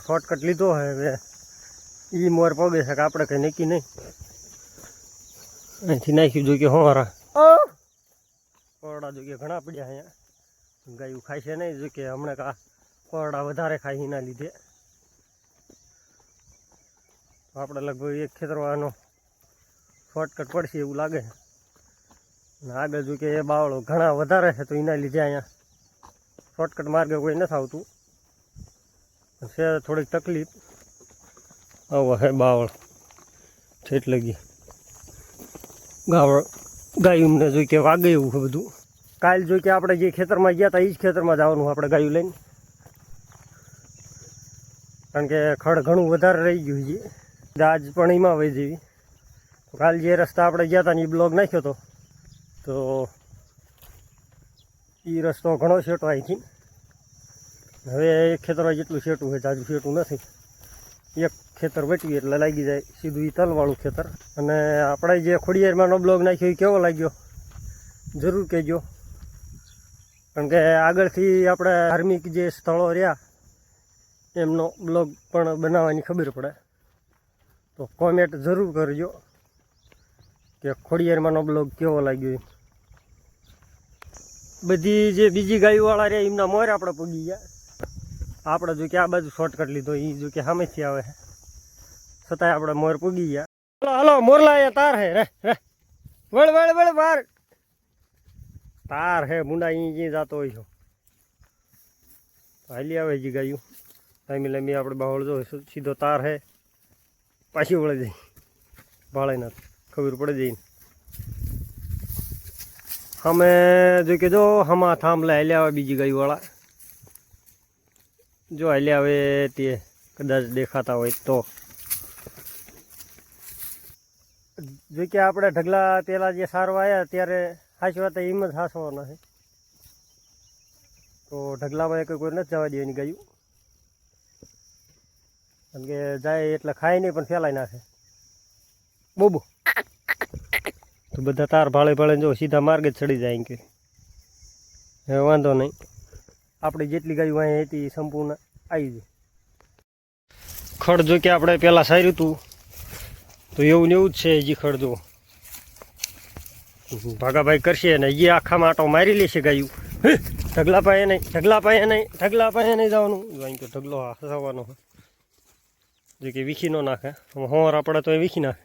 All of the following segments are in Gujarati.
શોર્ટકટ લીધો હે હવે એ મોર પગે છે કે આપણે કંઈ નક્કી નહીં. અહીંથી નાખ્યું જો કે હોરા કોરડા જો કે ઘણા પડ્યા અહીંયા. ગાયું ખાય છે નહીં જો કે હમણાં કા કોરડા વધારે ખાય એના લીધે. આપણે લગભગ એક ખેતરવાનો શોર્ટકટ પડશે એવું લાગે છે. અને આગળ જો કે એ બાવળો ઘણા વધારે છે તો એના લીધે અહીંયા શોર્ટકટ માર્ગે કોઈ નથી આવતું છે. થોડીક તકલીફ આવો હે બાવળ ઠેઠ લગી ગાયુંને જોઈ કે વાગે એવું છે બધું. કાલ જોઈ કે આપણે જે ખેતરમાં ગયા હતા એ જ ખેતરમાં જવાનું આપણે ગાયું લઈને, કારણ કે ખડ ઘણું વધારે રહી ગયું છે. આજ પણ એમાં વહી જેવી. કાલ જે રસ્તા આપણે ગયા હતા ને એ બ્લોગ નાખ્યો હતો તો એ રસ્તો ઘણો છેટો અહીંથી. હવે એક ખેતરમાં જેટલું છેટું છે જાજુ છેટું નથી. એક ખેતર વચ્યું એટલે લાગી જાય સીધું એ તલવાળું ખેતર. અને આપણે જે ખોડિયારમાંનો બ્લોગ નાખ્યો એ કેવો લાગ્યો જરૂર કહેજો, કારણ કે આગળથી આપણે ધાર્મિક જે સ્થળો રહ્યા એમનો બ્લોગ પણ બનાવવાની ખબર પડે. તો કોમેન્ટ જરૂર કરજો કે ખોડિયારમાંનો બ્લોગ કેવો લાગ્યો એમ. બધી જે બીજી ગાયોવાળા રહ્યા એમના મોર આપણે પૂગી ગયા. આપણે જો કે આ બાજુ શોર્ટકટ લીધો એ જો કે સામેથી આવે છતાંય આપણે મોર પૂગી ગયા. હલો હલો મોરલા અહીંયા તાર હે રે રે વળ વળ વળ બાર તાર હે મુંડા અહીં જે જતો હોય છો હાલી આવે છે ગાયું. લાંબી લાંબી આપણે બાવળ જો સીધો તાર હે પાછી વળે જાય ભાળે ના ખબર પડે જઈને. અમે જો કે જો હમા થાંભલા હાલ્યા આવે બીજી ગાયુંવાળા જો હાલ્યા આવે તે કદાચ દેખાતા હોય તો. જો કે આપણે ઢગલા પેલા જે સારવા આવ્યા ત્યારે હાંસવા તો એમ જ હાંસવાના છે. તો ઢગલામાં કોઈ નથી જવા દેવાની ગાયું, કારણ કે જાય એટલે ખાય નહીં પણ ફેલાઈ નાખે બોબો. તો બધા તાર ભાળે ભાળે જો સીધા માર્ગે જ ચડી જાય કે હવે વાંધો નહીં. આપણી જેટલી ગાયું અહીંયા હતી એ સંપૂર્ણ આવી જાય. ખડ જો કે આપણે પહેલાં સાર્યું હતું તો એવું ને એવું જ છે હજી ખડ જો ભાગાભાઈ કરશે ને એ આખા માટો મારી લેશે ગાયું. ઢગલા પાયે નહીં ઢગલા પાયે નહીં ઢગલા પાયે નહીં જવાનું જો અહીં તો ઢગલો હસવાનો જો કે વીખી ન નાખે. હોર આપણે તો એ વીખી નાખે,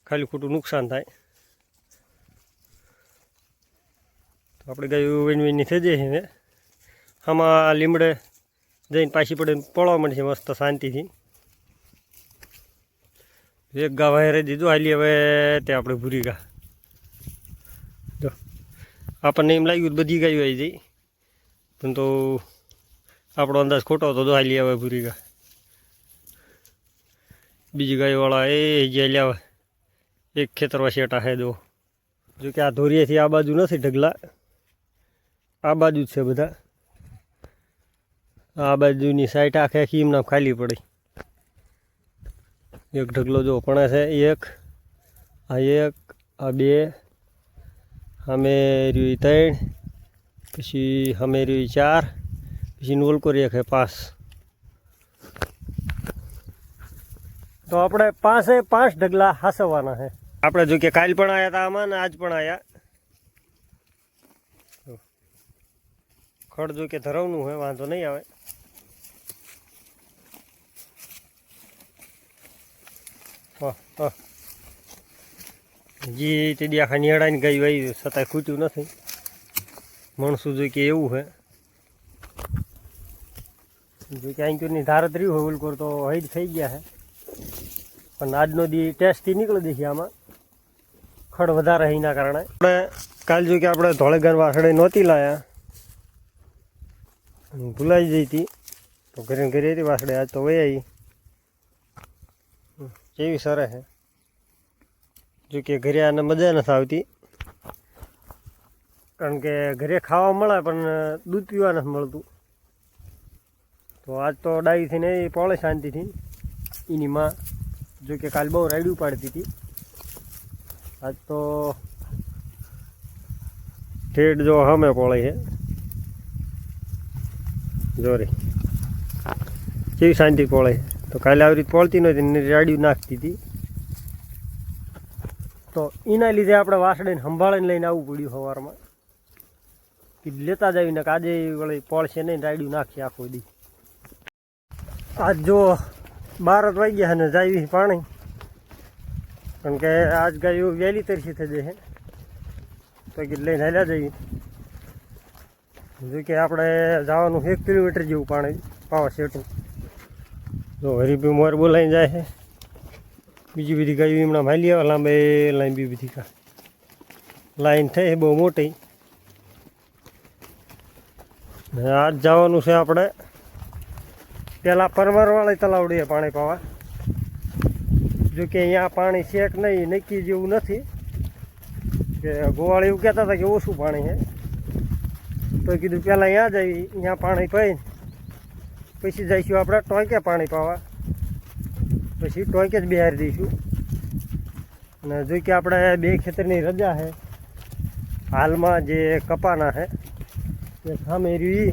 ખાલી ખોટું નુકસાન થાય. તો આપણે ગાયું વીણવીણની થઈ જાય હવે આમાં લીમડે જઈને પાછી પડે પડવા મળશે મસ્ત શાંતિથી. એક ગા વાયરે દીધું હાલી હવે તે આપણે ભૂરી ગા. જો આપણને એમ લાગ્યું બધી ગાયું આવી જાય પણ તો આપણો અંદાજ ખોટો હતો. જો હાલી આવે ભૂરી ગા. બીજી ગાયોવાળા એ જે લાવે એક ખેતરમાં શેટા છે જો કે આ ધોરીએથી આ બાજુ નથી ઢગલા, આ બાજુ જ છે બધા. આ બાજુની સાઈડ આખે આખી એમના ખાલી પડી. એક ઢગલો જો પણ છે એક આ બે અમે રહ્યું 3 પછી અમે રહ્યું 4 પછી નોલકો રેખે 5. તો આપણે 5 ઢગલા હાસવાના છે. આપણે જો કે કાલ પણ આવ્યા હતા આમાં ને આજ પણ આવ્યા. ખડ જો કે ધરવનું હોય વાંધો નહીં આવે. જી તે દી આખા નિહાળાની ગાયું આવી છતાંય ખૂટ્યું નથી. માણસું જો કે એવું છે જો કે આંકુરની ધારત રહ્યું હોય ઉલકોર તો હૈદ થઈ ગયા છે. પણ આજનો દી ટેસ્ટથી નીકળી દેશે આમાં ખડ વધારે એના કારણે. આપણે કાલ જો કે આપણે ધોળેગાન વાસળે નહોતી લાયા, ભૂલાઈ જઈ હતી તો ઘરે ઘરે હતી વાસળે. આજ તો વહી આવી કેવી સરસ છે. જો કે ઘરે આને મજા નથી આવતી, કારણ કે ઘરે ખાવા મળે પણ દૂધ પીવા નથી મળતું. તો આજ તો ડાઈથી ને એ પોળે શાંતિથી એની માં જો કે કાલ બહુ રાયડું પાડતી હતી. આજ તો ઠેઠ જો હમે પોળે છે જોરી. કેવી શાંતિ પોળે. તો કાલે આવી રીતે પોળતી નહોતી ને રાડિયું નાખતી હતી, તો એના લીધે આપણે વાસળીને સંભાળીને લઈને આવવું પડ્યું સવારમાં કે લેતા જ આવીને કે આજે વળી પોળશે નહીં, રાડિયું નાખીએ આખો દી. આજ જો 12 વાગ્યા ને જાવી પાણી, કારણ કે આજ ગાયું વહેલી તરસી થઈ જાય છે, તો કીધું લઈને હાલ્યા જઈએ. જો કે આપણે જવાનું 1 કિલોમીટર જેવું પાણી પાવા શેટું. જો હરીભી મોર બોલાઈને જાય છે, બીજી બધી ગાયું હમણાં હાલી આવે લાંબે લાંબી બધી લાઈન થઈ છે બહુ મોટી. આજ જવાનું છે આપણે પહેલાં પરમારવાળી તલાવડીએ પાણી પાવા. જો કે અહીંયા પાણી છે કે નહીં નક્કી જેવું નથી, કે ગોવાળ એવું કહેતા હતા કે ઓછું પાણી છે, તો કીધું પહેલાં અહીંયા જઈ અહીંયા પાણી પાઈને પછી જઈશું આપણે ટોંકે પાણી પાવા, પછી ટોંકે જ બિહારી દઈશું. અને જો કે આપણે 2 ખેતરની રજા છે હાલમાં, જે કપાના છે એક સામે રીવી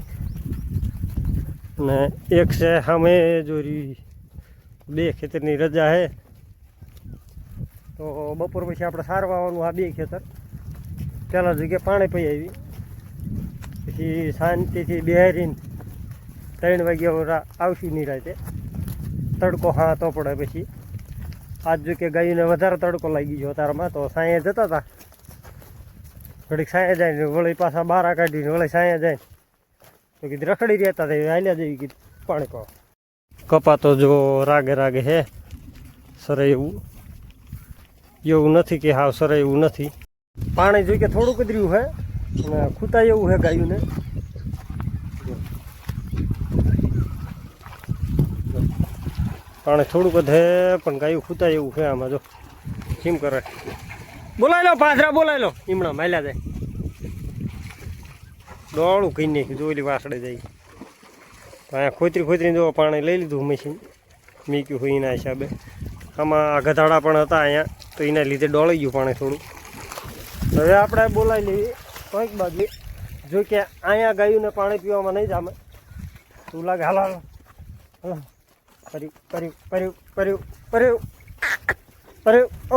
ને એક છે સામે જો રીવી, 2 ખેતરની રજા છે. તો બપોર પછી આપણે સારવાનું આ 2 ખેતર. પહેલાં જગ્યાએ પાણી પી આવી, પછી શાંતિથી બિહારીને 3 વાગ્યા આવશું નિરાતે. તડકો હા તો પડે પછી. આજ જો કે ગાયોને વધારે તડકો લાગી ગયો તારમાં, તો સાંયે જતા હતા, ઘડીક સાંયે જાય ને વળી પાછા બારા કાઢીને વળી સાંયે જાય, તો કીધું રખડી રહેતા હતા હાલ્યા જઈ કીધું પાણી પાવા. કપા તો જો રાગે રાગે છે, સરે એવું નથી કે હાવ સરે એવું નથી. પાણી જોઈ કે થોડુંક જ રહ્યું છે અને ખૂતા એવું છે ગાયોને. પાણી થોડુંક જ છે પણ ગાયું ખૂતા એવું છે આમાં. જો કેમ કરે, બોલાવી લો પાથરા, બોલાવી લો ઈમણા માલ્યા જાય. ડોળું કહી નાખ્યું જો ઓલી વાસડે જાય. અહીંયા ખોતરીને જો પાણી લઈ લીધું મશીન મીક્યું હોય એના હિસાબે. આમાં ગધાડા પણ હતા અહીંયા, તો એના લીધે ડોળી ગયું પાણી થોડું. હવે આપણે બોલાવી લઈએ કોઈક બાજુ. જો કે અહીંયા ગાયોને પાણી પીવામાં નહીં જામે, શું લાગે? હાલો હાલો કર્યું. ઓ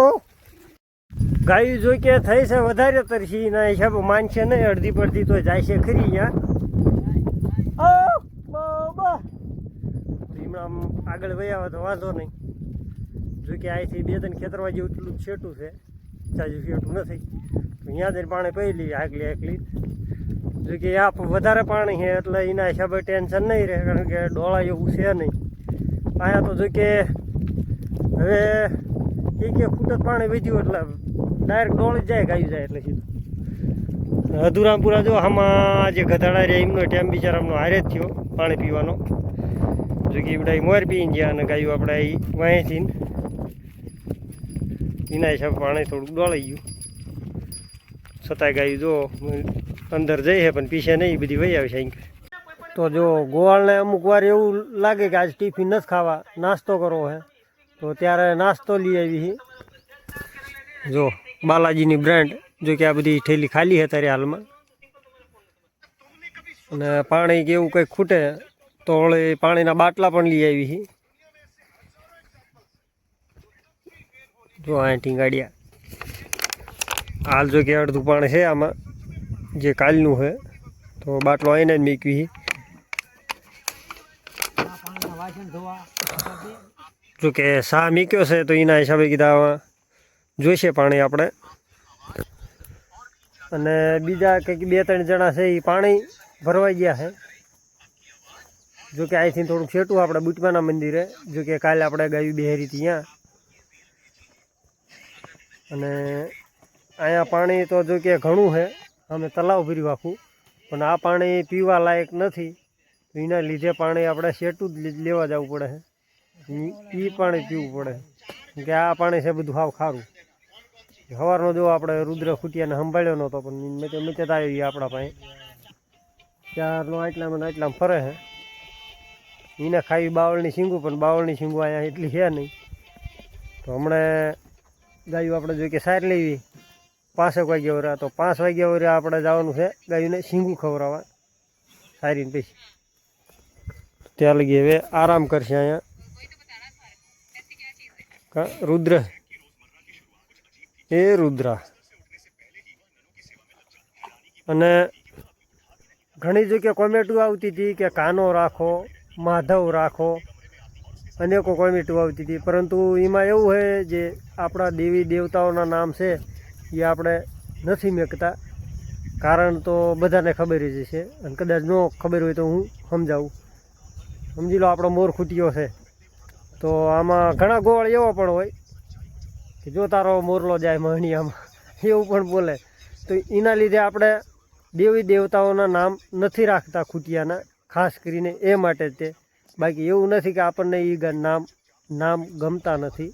ગાયું જોઈ કે થઈ છે વધારે તરસી, એના હિસાબે માનશે નહીં, અડધી પડધી તો જાય છે ખરી અહીંયા. હમણાં આગળ વહી આવે તો વાંધો નહીં. જો કે અહીંથી 2-3 ખેતરવા જેવું એટલું છેટું છે, ચાજુ છેટું નથી, તો અહીંયા જઈને પાણી પી લઈએ આગલી. જો કે આ વધારે પાણી છે એટલે એના હિસાબે ટેન્શન નહીં રહે, કારણ કે ડોળા એવું છે નહીં અહીંયા. તો જો કે હવે એક ફૂટ જ પાણી વધ્યું એટલે ડાયરેક્ટ ડોળી જાય, ગાયું જાય એટલે સીધું. અધુરામપુરા જો આમાં જે ગધાડા રહ્યા એમનો ટાઈમ બિચારામનો હારે જ થયો પાણી પીવાનો. જો કે બધા મોર પીને ગયા અને ગાયું આપણે વાંચી એના હિસાબે પાણી થોડુંક ડોળી ગયું. છતાંય ગાયું જો અંદર જઈ છે પણ પીછે નહીં, બધી વહી આવે છે. તો જો ગોવાળને અમુક વાર એવું લાગે કે આજ ટિફિન નથી ખાવા, નાસ્તો કરવો છે, તો ત્યારે નાસ્તો લઈ આવી. જો બાલાજીની બ્રાન્ડ, જો કે આ બધી થેલી ખાલી છે ત્યારે હાલમાં. અને પાણી કે એવું કંઈક ખૂટે તો વળી પાણીના બાટલા પણ લઈ આવી. જો આ ટીંગાડિયા હાલ જો કે અડધું પાણી છે આમાં, જે કાલનું છે, તો બાટલો આવીને જ મૂકવી. જો કે સા મૂક્યો છે તો એના હિસાબે કીધા જોઈશે પાણી આપણે. અને બીજા કંઈક 2-3 જણા છે એ પાણી ભરવાઈ ગયા છે. જો કે અહીંથી થોડુંક છેટું આપણે બુટમાના મંદિરે. જો કે કાલે આપણે ગાયું બહેરી ત્યાં, અને અહીંયા પાણી તો જો કે ઘણું છે, અમે તલાવ ભર્યું આખું, પણ આ પાણી પીવા લાયક નથી. એના લીધે પાણી આપણે છેટું જ લેવા જવું પડે છે, એ પાણી પીવું પડે. કે આ પાણી છે બધું સાવ ખારું. સવારનો જો આપણે રુદ્ર ખૂટિયાને સંભાળ્યો નહોતો, પણ મેં તો આવી આપણા પાસે ત્યારનો આટલામાં ફરે છે. એને ખાવી બાવળની શીંગું, પણ બાવળની શીંગું અહીંયા એટલી છે નહીં. તો હમણાં ગાયું આપણે જો કે સાર લેવી 5 વાગ્યા વરે, તો 5 વાગ્યા વરે આપણે જવાનું છે ગાયુંને શીંગું ખવડાવવા સારીને પછી. ત્યાં લગી હવે આરામ કરશે અહીંયા રુદ્ર એ રુદ્રા. અને ઘણી જગ્યાએ કોમેન્ટો આવતી હતી કે કાનો રાખો, માધવ રાખો, અનેકો કોમેન્ટો આવતી હતી. પરંતુ એમાં એવું છે જે આપણા દેવી દેવતાઓના નામ છે એ આપણે નથી મેકતા. કારણ તો બધાને ખબર જ છે, અને કદાચ ન ખબર હોય તો હું સમજાવું. સમજી લો આપણો મોર ખૂટ્યો છે, તો આમાં ઘણા ગોળ એવો પણ હોય કે જો તારો મોરલો જાય મહણિયામાં એવું પણ બોલે. તો એના લીધે આપણે દેવી દેવતાઓના નામ નથી રાખતા ખૂટિયાના, ખાસ કરીને એ માટે જ તે. બાકી એવું નથી કે આપણને એ નામ ગમતા નથી.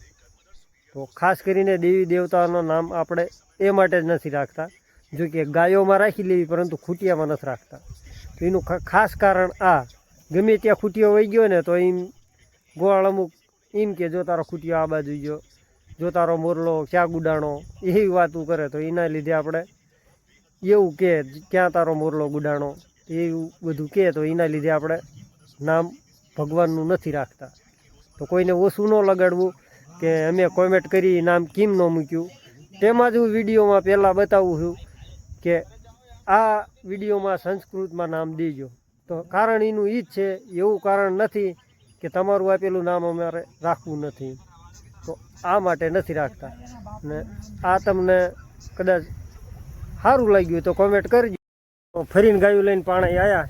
તો ખાસ કરીને દેવી દેવતાઓના નામ આપણે એ માટે જ નથી રાખતા. જો કે ગાયોમાં રાખી લેવી, પરંતુ ખૂટિયામાં નથી રાખતા. તો એનું ખાસ કારણ આ, ગમે ત્યાં ખૂટિયો વહી ગયો ને તો એમ ગોળ અમુક એમ કે જો તારો ખૂટિયો આ બાજુ ગયો, જો તારો મોરલો ક્યાં ગુડાણો, એવી વાતું કરે. તો એના લીધે આપણે એવું કે ક્યાં તારો મોરલો ગુડાણો એવું બધું કહે, તો એના લીધે આપણે નામ ભગવાનનું નથી રાખતા. તો કોઈને ઓછું ન લગાડવું કે અમે કોમેન્ટ કરી નામ કેમ ન મૂક્યું. તેમાં જ હું વિડીયોમાં પહેલાં બતાવું છું કે આ વિડીયોમાં સંસ્કૃતમાં નામ દેજો. તો કારણ એનું એ જ છે, એવું કારણ નથી કે તમારું આપેલું નામ અમારે રાખવું નથી. તો આ માટે નથી રાખતા. ને આ તમને કદાચ સારું લાગ્યું તો કોમેન્ટ કરજો. ફરીને ગાયું લઈને પાણી આવ્યા,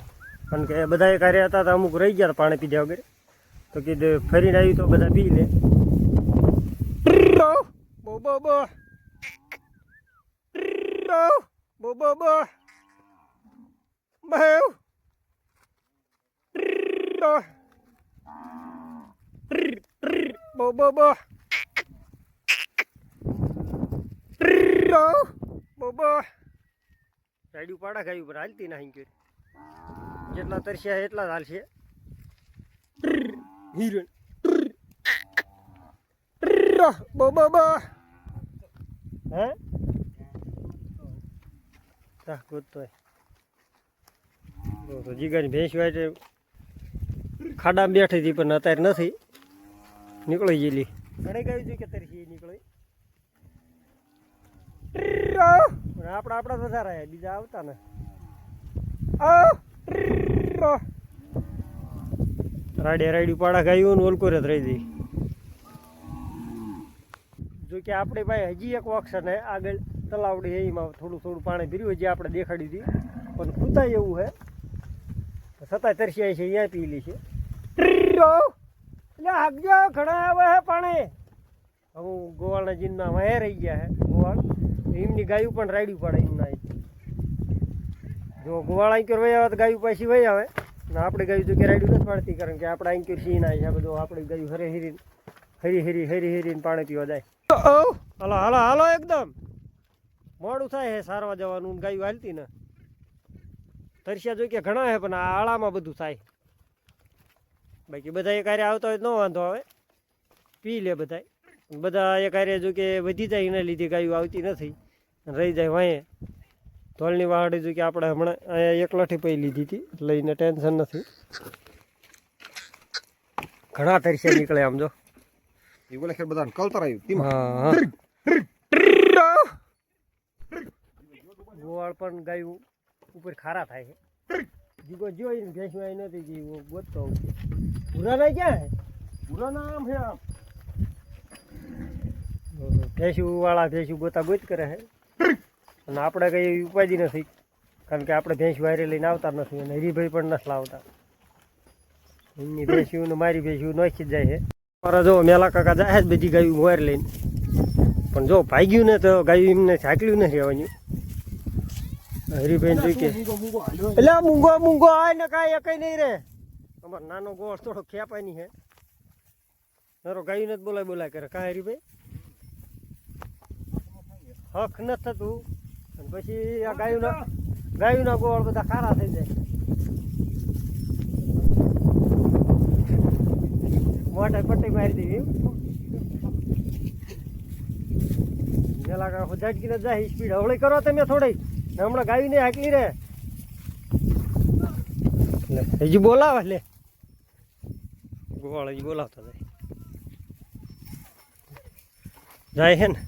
કારણ કે બધા કાર્ય હતા તો અમુક રહી ગયા પાણી પીધા વગર. તો કીધું ફરીને આવ્યું તો બધા પી લે. બો બો બો બો બો બો બો બો બો બોબો રાડ્યું પાડા ગાયું પર હાલતી નહીં કે જેટલા તરસ્યા એટલા જ હાલશે. હિરણ બોબો બો હે ગોતતો તો જીગાની ભેંસ વાટે ખાડામાં બેઠી હતી, પણ અત્યારે નથી નીકળી ગયેલી. ઘણી ગાયું છે કે તરસી નીકળી. આપણા વધારે બીજા આવતા ને. રાડ્યું પાડા ગાયું ને ઓલકોરે જ રહી જઈ. જો કે આપણે ભાઈ હજી એક ઓપ્શન હે આગળ તલાવડી એમાં થોડું પાણી ભર્યું, હજી આપણે દેખાડી હતી, પણ ખૂતાય એવું હે છતાંય તરસ્યા છે અહીંયા પીલી છે. એટલે હાગજો ઘણા આવે હે પાણી. હવે ગોવાળના જીનમાં વહે રહી ગયા હે ગોવાળ, એમની ગાયું પણ રાડ્યું પડે એમના. જો ગોવાળ આંક્યોર વહી આવે તો ગાયું પાછી વહી આવે ને આપણે ગાયું તો કે રાડ્યું નથી પાડતી, કારણ કે આપણે આંક્યોર સિંહ ના છે બધું. આપણે ગાયું હરીને પાણી પીવા જાય. હાલો હાલો હાલો, એકદમ મોડું થાય હે સારવા જવાનું. ગાયું હાલતી ને તરસ્યા જો કે ઘણા હે, પણ આ આળામાં બધું થાય. બાકી બધા એ કાર્ય આવતા હોય ન વાંધો આવે, પી લે બધા. બધા એ કાર્ય જો કે વધી જાય એના લીધે ગાયું આવતી નથી, રહી જાય વાંહે. ધોળની વાહડી જો કે આપણે હમણાં અહીંયા એક લાઠી પૈ લીધી હતી, એટલે એને ટેન્શન નથી. ઘણા તરસ્યા નીકળે આમ જો. ગોવાળ પણ ગાયું ઉપર ખારા થાય છે. જીગો જોઈને ભેંસું આવી નથી જીવો ગોતતો. ભૂરાના ક્યાં હે? ભૂરાના આમ છે આમ. ભેંસું ગોતા ગોત કરે છે. અને આપણે કંઈ ઉપાધિ નથી, કારણ કે આપણે ભેંસ વાયરે લઈને આવતા નથી, અને હરીભાઈ પણ નથી લાવતા. એમની ભેંસ્યું ને મારી ભેંસ્યું નોખી જ જાય છે. મારા જો મેલા કાકા જાય જ બધી ગાયું વાયર લઈને, પણ જો ભાગ્યું ને તો ગાયું એમને ઝાકલ્યું નથી આવવાનું. હરીભાઈ જોઈ કે એટલે મૂંગો આય ને કાંઈ કઈ નહીં રે. અમારો નાનો ગોળ થોડો ખેપાની છે, મારો ગાયું નથી બોલાય કરે. કાં હરીભાઈ હક નથી થતું, અને પછી આ ગાયુંના ગોળ બધા ખારા થઈ જાય. મોટા પટ્ટી મારી દેવી. મેલા કાકો ઝાટકીને જાય સ્પીડ હવળી કરો તમે થોડી, હમણાં ગાયું ને હાકલી રે. હજી બોલાવે લે ગોવાળ હજી બોલાવતા જાય છે ને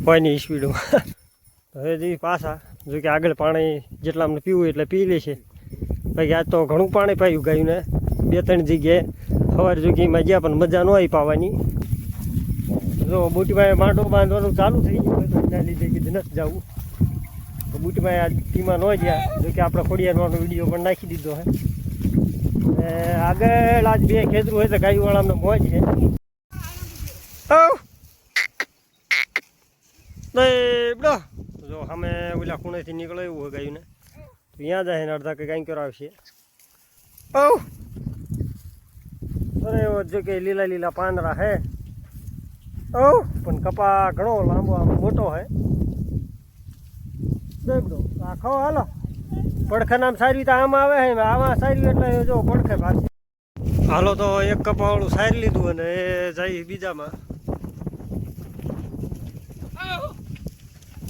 કોઈની સ્પીડમાં. હવે જે પાછા જો કે આગળ પાણી જેટલા અમને પીવું એટલે પી લે છે. બાકી આજ તો ઘણું પાણી પાયું ગાયું ને 2-3 જગ્યાએ સવારે જોગીમાં ગયા પણ મજા ન આવી પાવાની. જો બુટીમાં માંડો બાંધવાનું ચાલુ થઈ ગયું તો એના લીધે કીધું નથી જવું. તો બુટીમાં આ ટીમાં ન ગયા જો કે આપણે ખોડિયારનો વિડીયો પણ નાખી દીધો હે. આગળ આજ 2 ખેતરું હોય તો ગાયુંવાળાને મોજ છે. બડો જો અમે ઓલા ખૂણેથી નીકળે એવું હોય ગાયું ને તો ત્યાં જાય ને અડધા કે કાંઈ કરાવશે. અરે એવો જો કે લીલા લીલા પાંદડા હે. પણ કપા ઘણો લાંબો આમ મોટો હે. બડો આ ખાઓ હાલો. પડખે નામ સારી તો આમ આવે હે આમાં સારી એટલે જો પડખે ભાગ. હાલો તો એક કપાવાળું સારી લીધું અને એ જાય બીજામાં.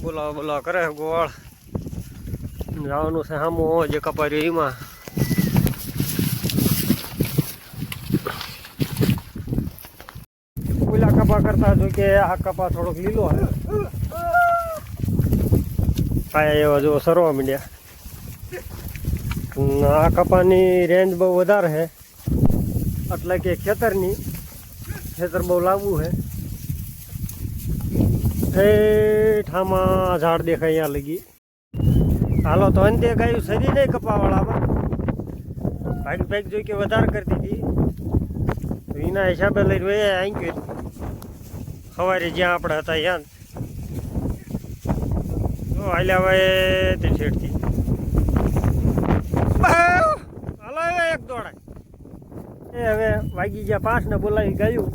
બોલાવા કરે ગોવાળ જવાનું છે સામો જે કપાર્યો એમાં. ઓલા કપા કરતા જો કે આ કપા થોડોક લીલો હે. કાયા એવા જો સરવા માંડ્યા. આ કપાની રેન્જ બહુ વધારે છે એટલે કે ખેતર બહુ લાંબુ છે. ઠામાં ઝાડ દેખાય અહીંયા લગી. હાલો તો અંતે ગાયું સરી નહીં કપાવાળામાં ભાગ જોઈ કે વધારે કરતી હતી તો એના હિસાબે લઈને વહી આવી ગયો. સવારે જ્યાં આપણે હતા ત્યાં હાલ્યા હોય તે છેડથી હાલો હવે એક દોડાય. એ હવે વાગી ગયા 5 ને બોલાવી ગયું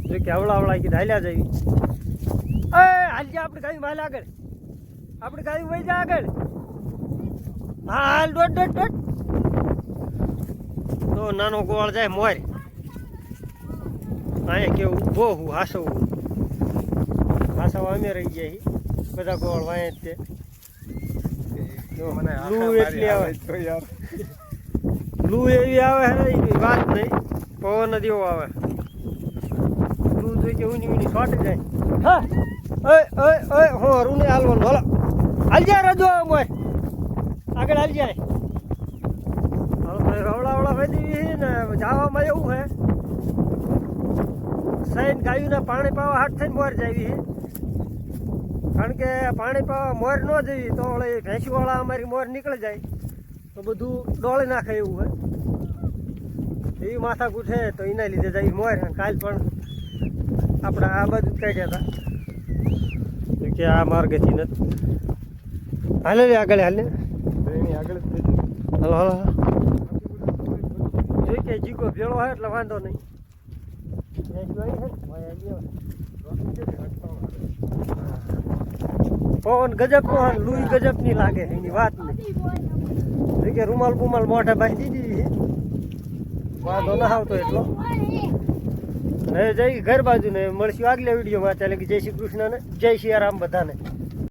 જો કે હવળા કીધું હાલ્યા જવી. હાલ જા આપણે ગાયું હાલ આગળ. આપણે ગાયું વહી જા આગળ. હા હાલ દોડ. તો નાનો ગોળ જાય મોર. અહીંયા કેવું ઊભો હું હાસવું અમે રહી જાય બધા ગોળ વાય જ તે. લૂ એટલી આવે લૂ એવી આવે હે વાત નહીં. પવન જ એવો આવે લૂ જોઈ કે ઊની શોટ જાય. હા ઓય હો રૂને હાલવાનું હાલો હાલ જાય રજો મોય આગળ હાલ જાય. રવડા વધી ને જવામાં એવું હે સૈન ગાયું ને પાણી પાવા હાથ થઈને મોર જાવી હે. કારણ કે પાણી પાવા મોર ન જવી તો ભેંસવાળા અમારી મોર નીકળી જાય તો બધું ડોળી નાખે એવું હે. એવી માથા કૂઠે તો એના લીધે જાય મોર. કાલ પણ આપણે આ બાજુ કાઢ્યા હતા કે આ માર્ગેથી નથી હાલે આગળ હાલે હાલો હાલો જોઈ કે જીકો ભેળો હોય એટલે વાંધો નહીં. પવન ગજબનો લૂઈ ગજબની લાગે એની વાત નહીં. કે રૂમાલ બુમાલ મોઢે બાંધી દીધી વાંધો ના આવતો એટલો. હવે જઈ ઘર બાજુ ને મળશું આગલા વિડીયોમાં. ચાલે કે જય શ્રી કૃષ્ણ ને જય સિયારામ બધાને.